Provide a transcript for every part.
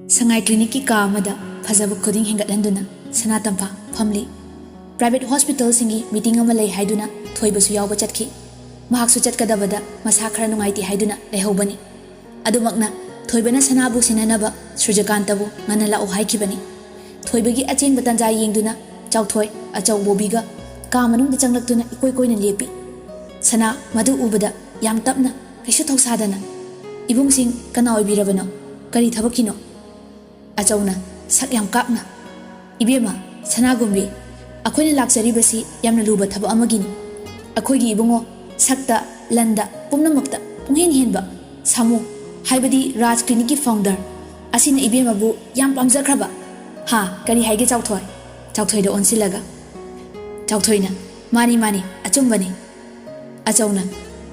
Sangai clinic ki ka amada phajaba khuding hengatlanduna Sanatampha family private hospital singi meeting ama lei haiduna thoibasu yawba chatki mahaksu chatkadabada masa khara nungaiti haiduna lehobani adumakna thoibana sanabu sinanaba Srijakantabu ngana la haikibani thoibagi acheng batanja yengduna chawthoi achau bobiga ka manung da changlaktuna ikoi koina lepi sana madu ubada yam tapna kaisu thausadana ibung sing kana oibirabano kari thabakino achawna sak yam kapna ibema sanagumbi akoina lakjaribasi yamna luba thaba amagini akoigi ibungo sakta landa pumnamakta punghen henba samu haibadi Raj Clinic ki founder asina ibema bu yam pamjakraba ha kari haige chawthoi da onsilaga chawthoina mani achumbani achawna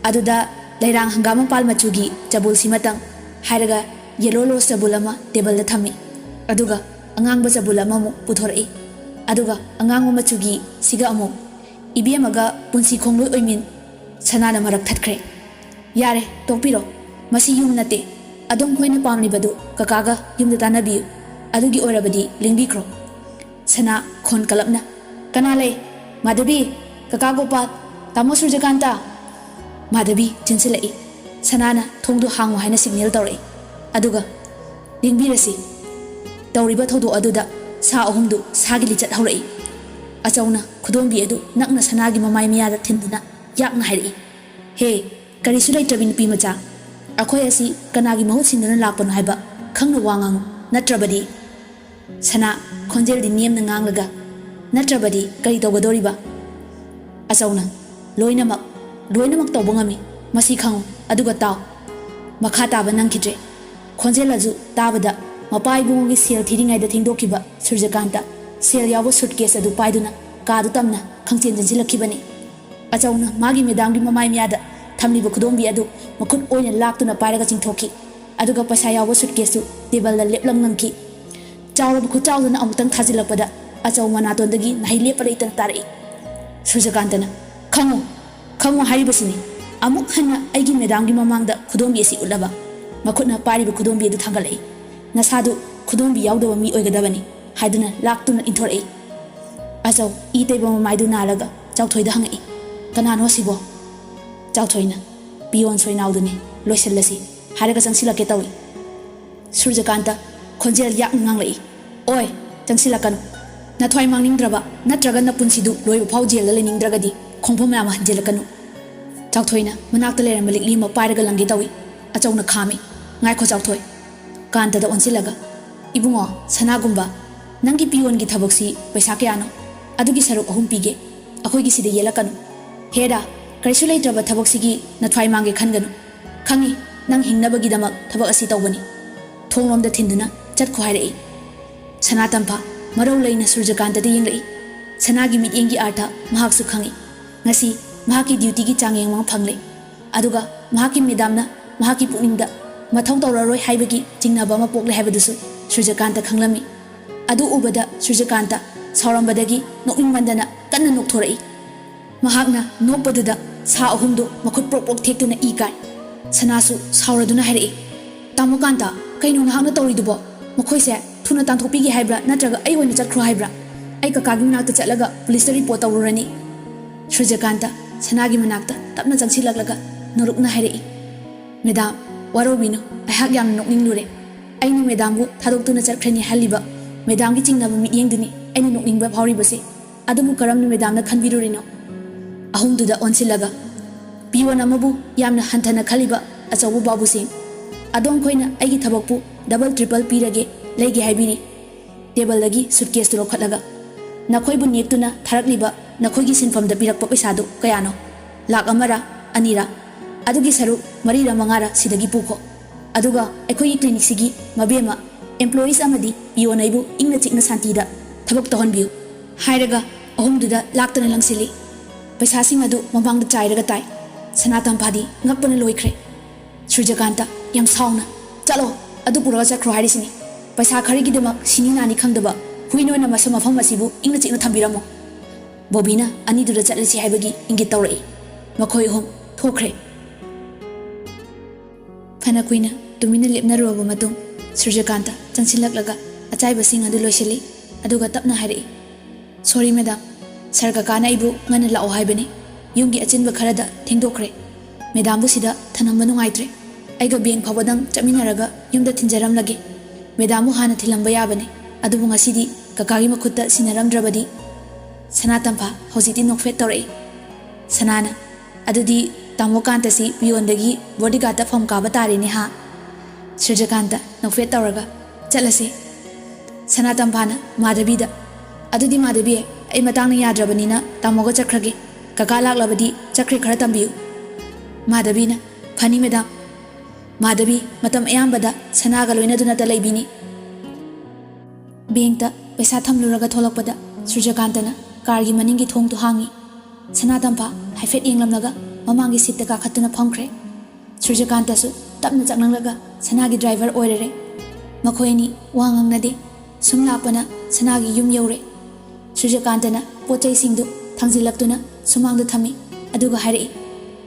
aduda lairang hangama pal machugi jabul simatang hairaga yellow rose jabul ama table da thami aduga angangba jabul ama mu puthorei aduga angang machugi siga amu ibemaga punsi khongloi oimin sanana marak thatkhre yare tokpiro masi yum nate adom khoina pamni badu kakaga yumda tanabi adugi orabadi lingbi kro sana khon kalapna kanale Madhabi kaka Gopal tamo Srijakanta Madhabi chinsilai sanana thongdu hangwa haina signal tawrei aduga lingbirasi tawriba thodu aduda sa ahumdu sagi lichat hawrei achawna khudombi adu nakna sanagi mamai miyada thinduna yakna hairi he kari sulai trabin pi macha akhoi asi kanagi mahut sinduna lakpon haiba khangna wangang natrabadi sana khonjel di niyam na nganglaga natrabadi kari tawgadoriba achawna loinamak tawbangami masi khangu aduga taw makha taba nangkhidre khonjel aju tabada mapai bungi sel thiringai da thingdokiba Srijakanta sel yawo suitcase adu paiduna kadu tamna khangchen janjilakibani achawna magi medamgi mamai miyada thamliba khudombi adu makhut oina laktuna pairaga chingthoki aduga paisa yawo suitcase table la leplam ngamki chawrab khuchawduna amutang thajilakpada achaw manatondagi nahi leparaitan tarai Srijakantana khango haribasini amuk hana aigi medamgi mamangda khudombi asi ulaba makhutna pariba khudombi adu thangalai nasadu khudombi yawdaba mi oigadabani haiduna laktuna inthorei achaw iteba mamaidu nalaga chawthoida hangai kanano sibo chawthoina pion soinauduni loiselasi haraga changsilake tawi Srijakanta khonjel yak nganglai oi changsilakanu nathoi mangningsdraba natraga napunsidu loiba phau jel la leningdragadi khongphom ma hanjelakanu chawthoina manakta leram likli ma pairaga langi tawi achawna khami ngai kho chawthoi kanta da onsilaga ibungo sanagumba nangi pion gi thaboksi paisa kyano adugi saruk ahum pige akhoi gi sida yelakanu heda karisu leitraba thaboksi gi nathoi mangi khanganu khangi nang hingnabagi damak thabak asi tawbani thonglom da thinduna chatko hairei Sanatampha marau leina Srijakanta da yenglei sanagi mityengi artha mahaksu khangi ngasi mahaki duty gi changyeng mang phangle aduga mahaki medamna mahaki pukningda mathau tawraroi haibagi jingnaba ma pokle haibadusu Srijakanta khanglami adu ubada Srijakanta saurambadagi nokningmandana kanna nokthorai mahakna nokpaduda sa ahumdu makhut prok thektuna ikai sanasu sauraduna hairei tamukanta kaino nahakna tawridubo makhoise thuna tanthopigi haibra natraga ai oina chakhro haibra ai kakagi manakta chatlaga police report tawrurani Srijakanta sanagi manakta tapna changsilaklaga norukna hairei medam warobino ahak yam nokning lure aini medambu thadoktuna chakhrani haliba medamgi chingnaba mityengduni aini nokningba phawribase adumu karamni medamna khanbirurino ahumduda onsilaga piwan amabu yamna hanthana khaliba achawu babu sing adom khoina aigi thabakpu double triple pirage leige haibiri table lagi suitcase tu rokhatlaga nakhoibu nektuna tharakliba nakhoigi sinfamda pirakpa paisadu kayano lak amara anira adugi saru marira mangara sidagi pukho aduga ekhoigi clinic sigi mabema employees amadi pionaibu ingna chikna santida thabak tohonbiu hairaga ahumduda laktana langsili paisa sing adu mamangda chairaga tai Sanatampha di ngakpana loikhre Srijakanta yam sauna chalo adu puraga chakro harisini paisa kharigi demak sini nani khangdaba huinoina masama pham asibu ingna chikna thambiramo bobina ani duda chatlisi haibagi ingi tawrai makhoi hom thokre phana kuina tumina lepna roba matung Surjakanta changsilak achaiba-sing adu loisili aduga tapna hairi. Sorry madam, sir kakana ibu ngana lao haibani. Yumgi achinba kharada thengdokre. Madam bu sida thanamba nungaitre. Aiga beng phawadang chaminaraga yumda thinjaramlage. Madam bu hana thilamba yabani. Adubu ngasidi kakagi makhutta sinaramdrabadi. Sanatampha hojiti nokfet tawrei. Sanana adudi tamokanta si biyondagi bodyguard ta phom kaba tare ni ha. Surjakanta nokfet tawraga chalase. Sanatampana Madhavida adudi Madhavi ai matangna yadrabanina tamoga chakrage kaka laklabadi chakre khara tambiyu. Madhavina phani madam. Madhavi matam ayambada sanaga loinaduna ta leibini. Bengta paisa thamluraga tholakpada Surjakantana kargi maningi thong tu hangi. Sanatampha haifet yenglamnaga mamangi sitta ka khatuna phamkhre. Surjakanta su tapna chaknanglaga sanagi driver oirere. Makhoini wangangnade sumlapana sanagi yum yaure. Surjakantana pochai singdu thangjilaktuna sumangdu thami aduga hairei.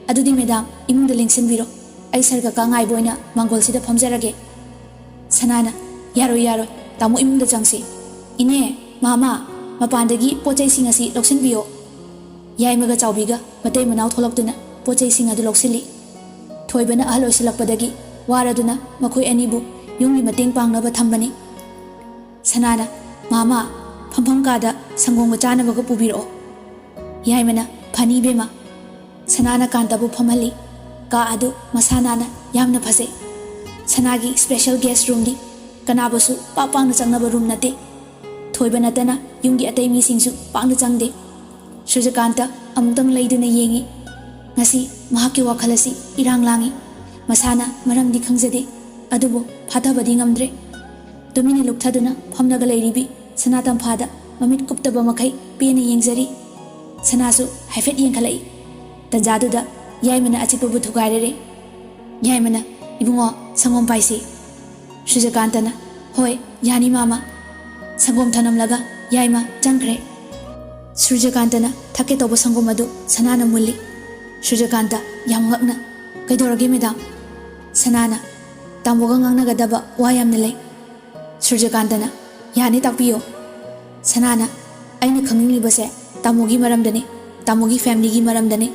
Adudi madam imungda lengsinbiro. Ai sarga ka ngai boina mangol sida phamjarage. Sanana yaroi tamu imungda changsi. Ine mama mapandagi pochai sing asi loksinbiyo. Yaimaga chawbiga matay manaw tholaktuna pochai sing adu loksili. Thoibana ahal oisilakpadagi waraduna makhoi anibu yumgi mateng pangnaba thambani. Sanana mama phampham kada sangongga chanabaga pubiro. Yaimana phani bema. Sanana kantabu phamhali ka adu masanana yamna phase. Sanagi special guest room di kanabasu papangna changnaba room nate. Thoibana tana yumgi atay mi singsu pangna changde. Surjakanta amutang laiduna yengi. Ngasi mahaki wakhalasi irang langi. Masana maramdi khangjade adubo phathabadi ngamdre. Tumini lukthaduna phamnaga lairibi Sanatamphada mamit kuptaba makai pena yengjari. Sanasu haifet yengkhalai. Tanjaduda yaimana achipabu thugairere. Yaimana ibungo sangom paisi. Surjakantana hoi yani mama. Sangom thanamlaga yaima changkre. Surjakantana thake toba sangom adu Sanana mulli. Surjakanta yam ngakna kaidorage madam. Sanana tamoga ngangnagadaba wa yamna lei. Surjakantana yani takpiyo. Sanana aina khanginglibase tamogi maramdane tamogi family gi maramdane.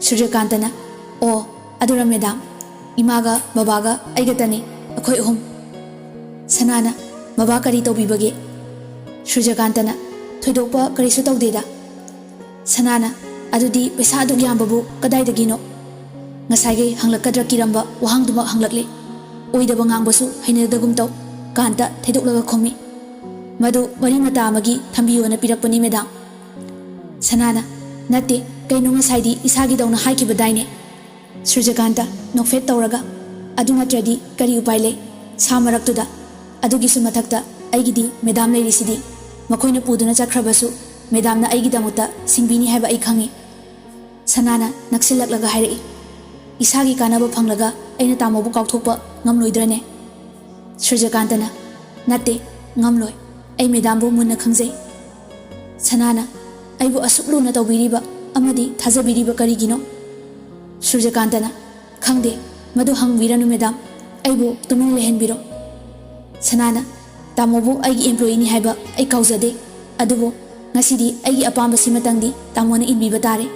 Surjakantana o adura madam imaga babaga aigatani akhoi ahum. Sanana baba kari tobibage. Surjakantana thoidokpa karisu tawdeda. Sanana adudi paisa aduk yambabu kadaidagino. Ngasaigai hanglakadra kiramba wahangduma hanglakle. Oidaba ngangbasu hainadagum taw kanta thaidoklaga khomi. Madu mari mata amagi thambiyona pirakpani madam. Sanana natte kaino ngasaidi isagi dawna haikibadaine. Surjakanta nokfet tawraga adu natradi kari upai lei samaraktuda adugi su mathakta aigidi madam leirisidi makoina puduna chakhrabasu madamna aigidamukta singbini haiba ai khangi. Sanana naksilaklaga hairei. Isagi kanaba phanglaga aina tamobu kaukthokpa ngamloidrane. Surjakantana natte ngamloi ai madambu munna khangjai. Sanana aibu asukluna tawbiriba amadi thajabiriba karigino. Surjakantana khangde madu hangbiranu madam aibu tumin lehenbiro. Sanana tamobu aigi employee ni haiba ai kaujade adubo ngasidi aigi apamba simatangdi tamona inbiba tare.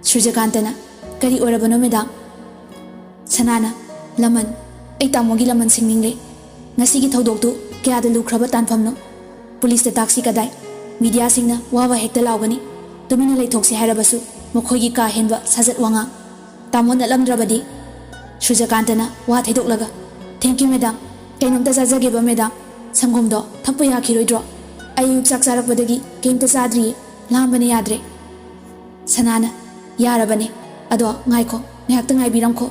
Surjakantana kari orabano madam. Sanana laman ai tamogi laman singningle. Ngasigi thodoktu kayada lukhraba tanfamno. Police ta taxi kadai media singna wawa hekta laugani. Tumina leithoksi hairabasu mokhoigi ka henba sajat wanga tamona lamdrabadi. Surjakantana wa thaidoklaga thank you madam. Kainomta jajageba madam. Sangomdo thakpa yakhiroidro. Ayuk chak charakpadagi kemta chadri lambane yadre. Sanana yarabane ado ngaiko ngakta ngaibiramkho.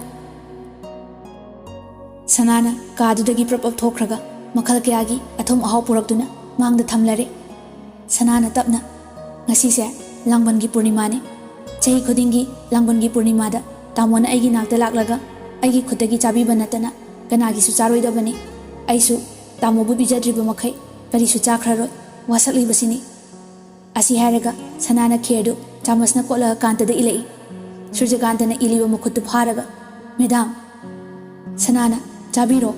Sanana kadudagi prapap thokraga makhal kayagi athom ahau puraktuna mangda thamlare. Sanana tapna ngasise langbangi purnimane. Chahi khudingi langbangi purnimada tamona aigi nakta laklaga aigi khudagi chabiba natana kanagi su charoidabani. Aisu tamobu bijadriba makhai karisu chakhraroi wasaklibasini. Asi hairaga Sanana kherdu chamasna kotla kantada ilai. Surjakantana iliba makhuttu pharaga madam. Sanana chabiro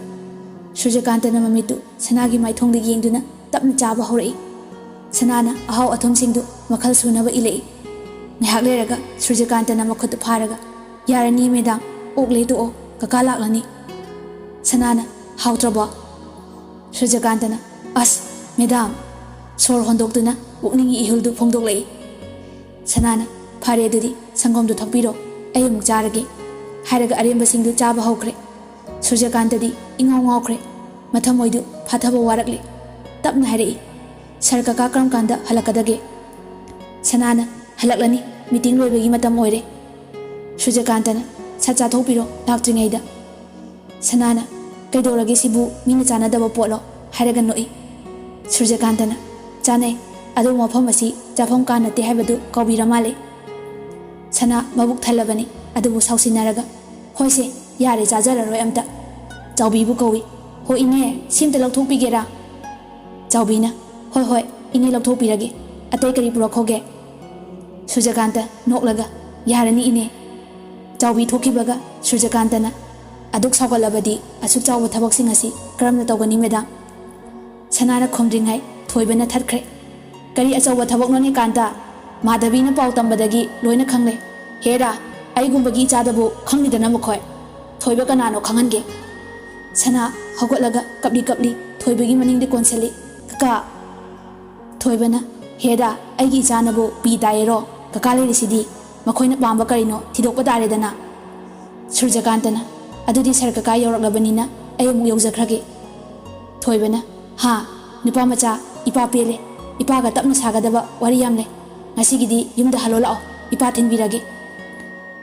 Surjakantana mamitu Sanagi maithongda yengduna tapna chaba haurai. Sanana ahau athomsingdu makhal sunaba ilai. Ngihak leraga Surjakantana makhut pharaga yarani medam okle tu o kaka laklani. Sanana hautraba. Surjakantana as medam sor hondokduna ukningi ihuldu phongdoklai. Sanana phare adudi sangomdu thokpiro ai amuk charage hairaga arembasingdu chaba haukre. Surjakantadi ingau ngaukre mathamoidu phathaba warakle tapna hairei. Sar kaka karam kanda halakadage. Sanana halaklani meeting loibagi matam oire. Surjakantana sacha thokpiro laktringaida. Sanana kaidorage sibu mina chanadaba potlo hairaga noi. Surjakantana chanai adu mafam asi chafam kanate haibadu kaubira male. Sana mabuk thalabani adubu sausinaraga hoise yare chajararoi amta. Chaubibu kawi ho ine simta laukthokpigera. Chaubina hoi hoi ine laukthokpirage atai kari purakhoge. Surjakanta noklaga yarani ine. Chaubi thokibaga Surjakantana aduk saugalabadi asuk chauba thabaksing asi karamna tawgani medam. Sanana khomdringai thoibana thatkhre. Kari achauba thabaknoni kanta Madhavina pau tambadagi loina khangle. Hera aigumbagi chadabu khanglidana makhoi thoiba kanano khangange. Sana hogotlaga kapli thoibagi maningde konseli kaka thoibana hera aigi chanabu pi taero kaka lerisidi makhoina pamba karino thidokpa taredana. Surjakantana adudi sar kaka yauraklabanina ai amuk yaujakrage. Thoibana ha nupa macha ipa pele ipaga tapna sagadaba wari yamle ngasigidi yumda halo lao ipa thinbirage.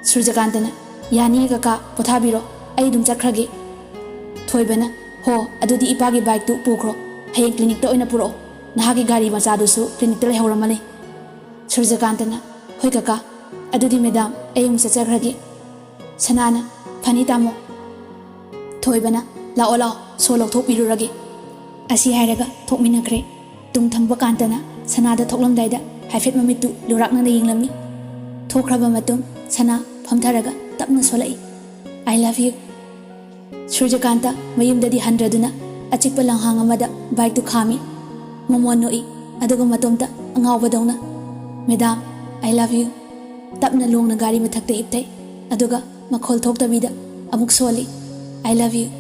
Surjakantana yani kaka pothabiro ai dum chakrage. Thoibana ho adudi ipagi bike tu pukro hayeng clinic ta oina puro nahagi gari macha dusu clinic ta lehauramani. Surjakantana hoi kaka adudi medam ai um chakrage. Sanana phani tamo. Thoibana lao lao so lokthokpirurage. Asi hairaga thokminakre tum thangba kantana sanada thoklamdaida haifet mamitu lurakna na yinglammi. Thokraba matum sana phamtharaga tapna solai. I love you. Surjakanta mayumdadi handraduna achikpa langhang amada bike tu khami. Momon noi aduga matomta angawbadawna. Madam, I love you. Tapna longna gari mathakta iptai aduga makhol thoktabida amuk soli. I love you.